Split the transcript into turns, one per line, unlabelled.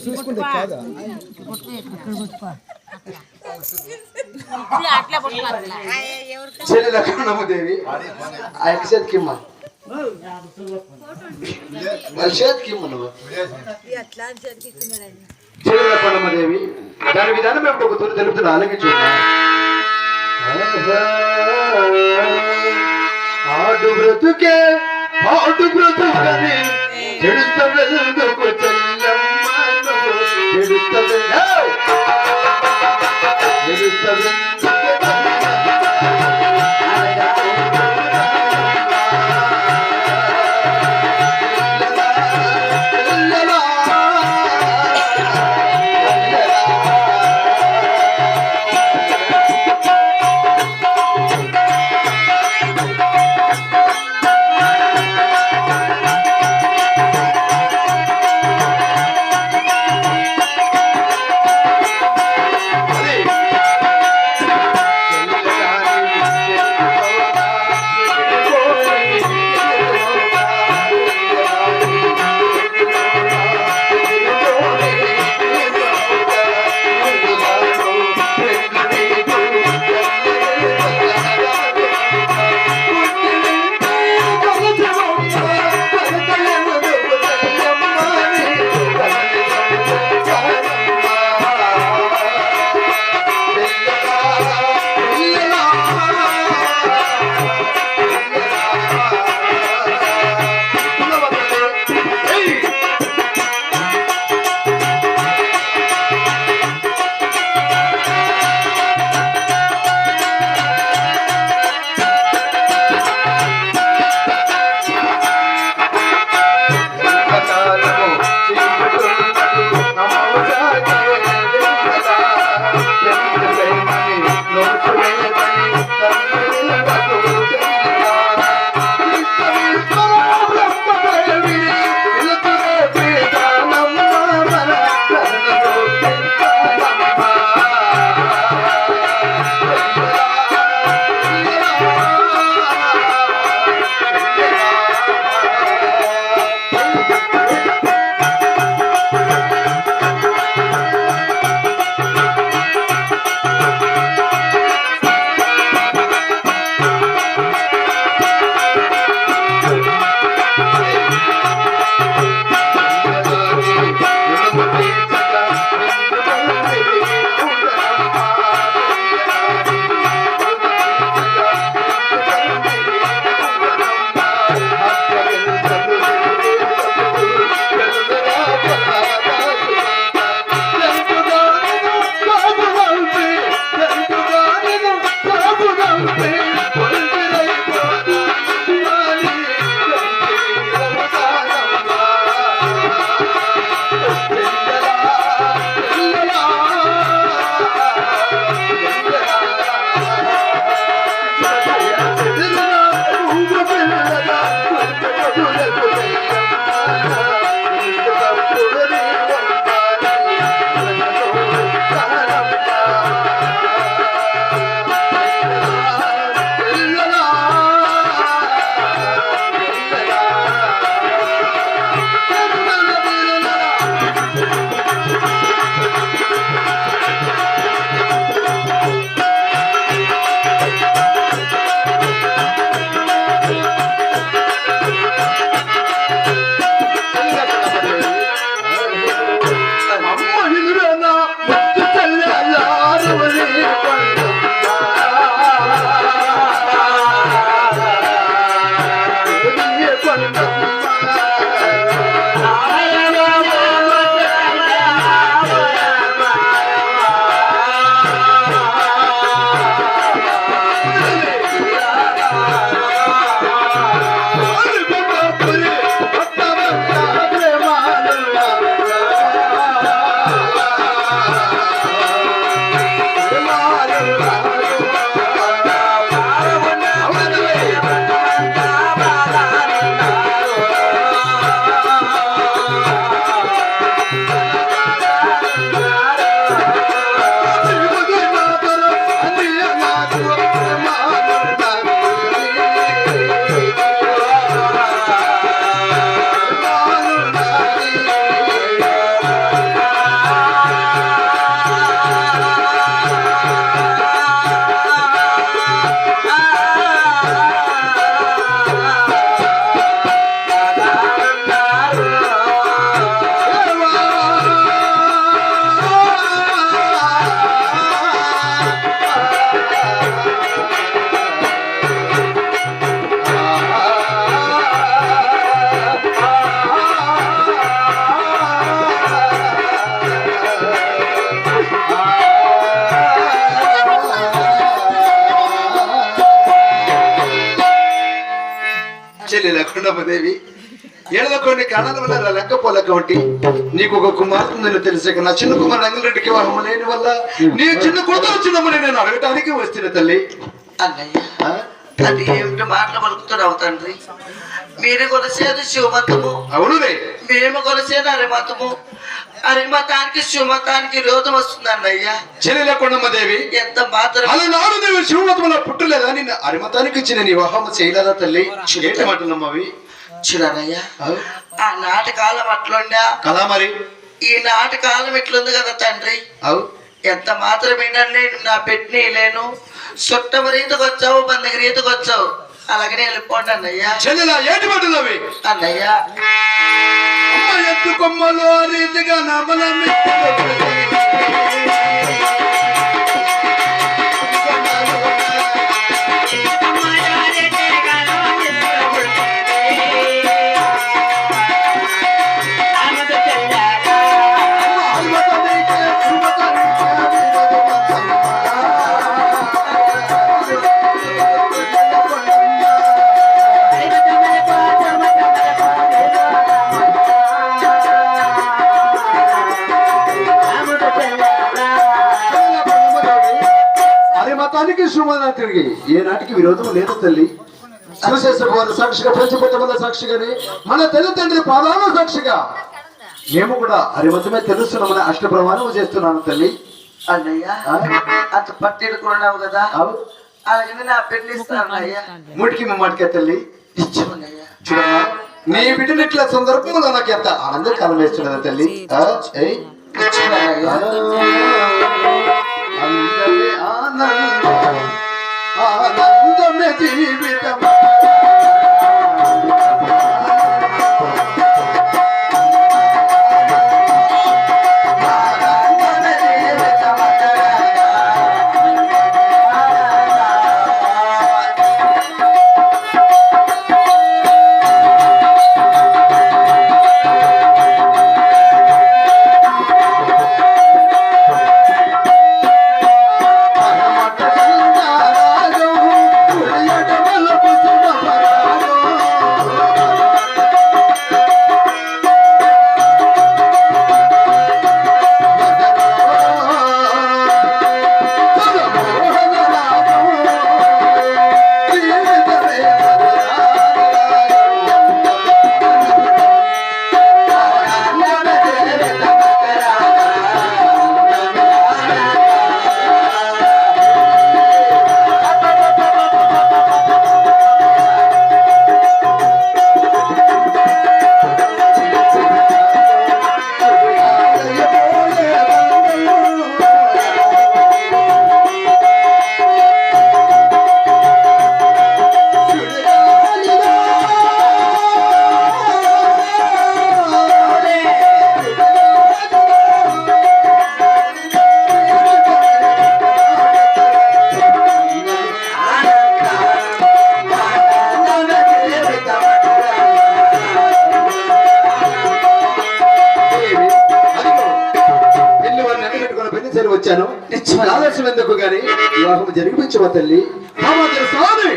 చూసుకుంటే కాదా
చెల్లి లక్ష్మణమ్మదేవి ఆ యొక్క చేతికి ఇమ్మా వాళ్ళ చేతికి ఇమ్మను చెల్లి లక్ష్మణమ్మదేవి దాని విధానం మేము ఒక తూరు తెలుపుతున్నా ఆలకించు ఆడు బ్రతుకే ఆడు బ్రతుకని చెడుస్తూ చెల్లమ్మను చెడుస్తూ కొండమ్మదేవి ఏదో కొన్ని కారణాల వల్ల లెక్కపోలేక వంటి నీకు ఒక కుమార్తె నేను తెలిసాక నా చిన్న కుమారుడు అంగిరెడ్డికి వివాహం లేని వల్ల నీ చిన్న కూతురు వచ్చిందమ్మని నేను అడగటానికి వస్తున్న తల్లి.
అన్నయ్య అది ఏమిటి మాటలు పలుకుతున్నావు తండ్రి? మీరు కొలిసేది శివమతము,
అవునులే
మేము కొలిసేది అరిమతము. అరిమతానికి శివమతానికి విరోధం వస్తుంది అన్నయ్య.
చెల్లెల కొండమ్మదేవి
ఎంత మాత్రం
అలా నాడు నువ్వు శివమతంలో పుట్టలేదా? నిన్ను అరిమతానికి ఇచ్చిన నీ వివాహం చేయలేదా తల్లి? ఏంటి మాటలమ్మా అవి?
చూడనయ్యా, ఆ నాటి కాలం అట్లుండా
కదా మరి
ఈ నాటి కాలం ఇట్లుంది కదా తండ్రి.
అవు
ఎంత మాత్రమేనా నేను నా పెట్టిన లేను. చుట్టమ రీతికి వచ్చావు, బందకి రీతికి వచ్చావు, అలాగనే వెళ్ళిపోండి అన్నయ్యా.
చెల్లెలా ఏంటి మాటలు అవి?
అన్నయ్యా
అమ్మ ఎత్తు కొమ్మలో రీతిగా నమల మతానికి సుమనాథుడికి ఏ నాటికి విరోధం లేదు తల్లి. శివశేష సాక్షిగా పంచపట్టమల సాక్షిగానే మన తల్లిదండ్రి పాదాల సాక్షిగా మేము కూడా హరిమతమే తెలుస్తున్నామని అష్ట ప్రమాణం చేస్తున్నాను తల్లి.
అన్నయ్య అంత పట్టిడు కొన్నావు కదా, అలాగనే నా పెళ్లి ఇస్తాను అయ్యా.
ముడికి మాటకే తల్లి
ఇచ్చామన్నయ్యా.
చూడమ్మా, నీ బిడ్డని ఇట్లా సందర్భంలో నాకు ఎంత ఆనందం కాలం వేస్తున్నదా తల్లి. అందమే ఆనందం, ఆనందమే జీవితం. వచ్చాను ఆలస్యం ఎందుకు గాని వివాహం జరిపించవ తల్లి. స్వామి